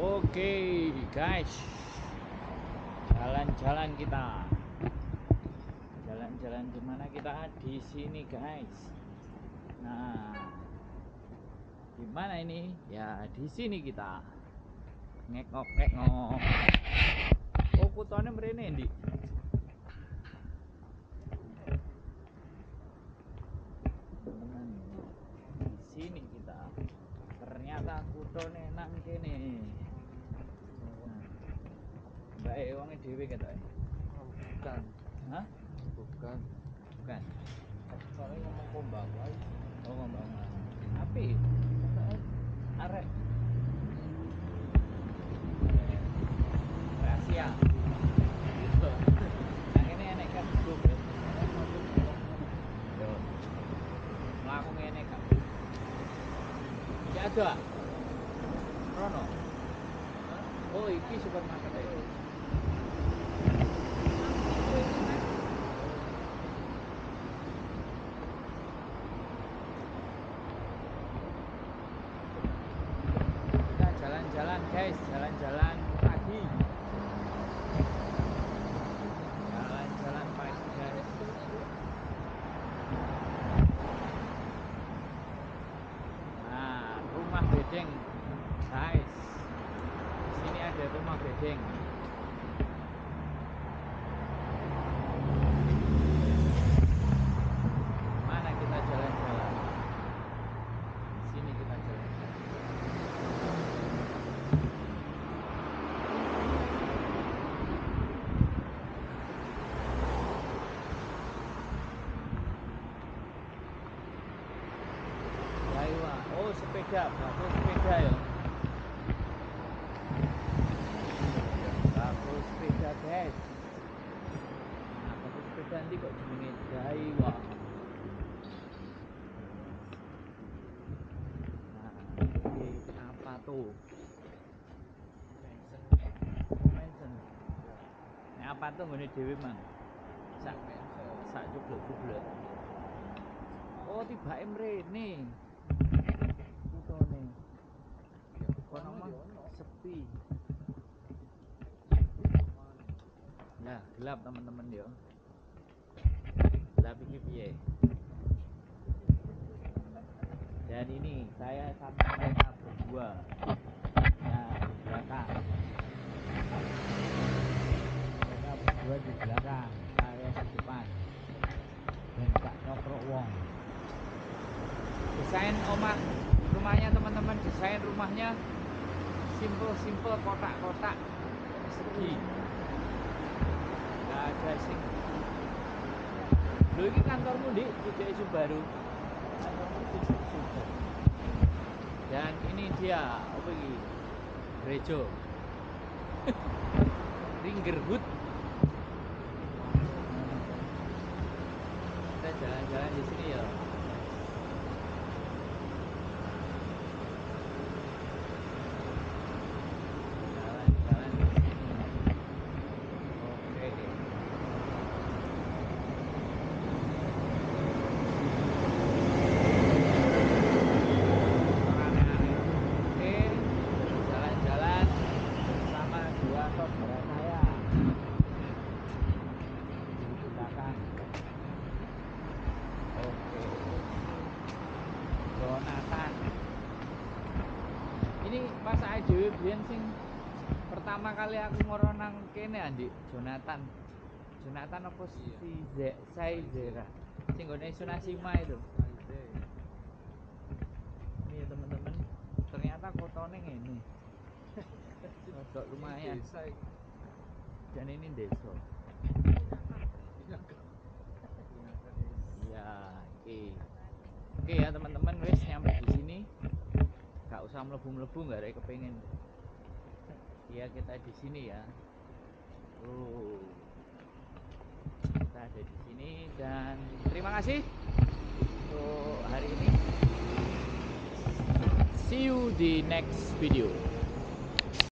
Oke guys, jalan-jalan kita. Jalan-jalan kemana kita? Di sini guys. Nah, di mana ini? Ya di sini kita. Ngekok. Oh, kutone mrene ndi? Teman-teman, di sini kita. Ternyata kutone nang kene. Mbak wonge dhewe ketoke. Bukan. Hah? Bukan. Soalnya ngomong kombang wae. Oh, kombang. Api. Arek. Rahasia. Yang ini enek kan grup. Yo. Mlaku ngene kan. Ya ada. Rono. Oh, iki supermarket ya. Kita jalan-jalan guys, jalan-jalan pagi. Jalan-jalan pagi guys. Nah, rumah bedeng guys. Di sini ada rumah bedeng. Mana kita jalan-jalan? Di sini kita jalan-jalan. Jaiwa. Oh, sepeda, bagus sepeda ya. Bagus sepeda guys. Nah, bagus sepeda nanti kok jenenge Jaiwa. Nah, ini apa tuh? Mansion. Ini apa tuh ngene dhewe, Mang? Sak jublek-jublek. Oh, tibake mrene. Kutone. Kono mah sepi. Nah, gelap teman-teman yo. Gelap iki piye? Dan ini saya sama mereka berdua. Nah, di belakang. Mereka berdua di belakang, saya di depan. Dan Kak Nyokro Wong. Desain rumahnya teman-teman, desain rumahnya simple kotak-kotak segi. Nggak ada sing. Loh, ini kantormu di CDI Subaru. Kantormu CDI Subaru. Dan ini dia apa ini? Gereja. Ringgerwood. Kita jalan-jalan di sini ya. Jalan-jalan di sini. Oke. Oke, jalan-jalan bersama dua saudara saya di belakang. Oke, Jonathan. Ini pas AJW biyen sing pertama kali aku moro nang kene Andi, Jonathan apa si Saizera sing nggone Sunasima itu. Ini ya teman-teman, ternyata kotone ngene. Agak lumayan. Dan ini desa. Ya, oke ya teman-teman, wis nyampe di sini. Gak usah mlebu-mlebu, gak ada kepengen. Ya kita di sini ya. Oh, kita ada di sini dan terima kasih untuk hari ini. See you di next video.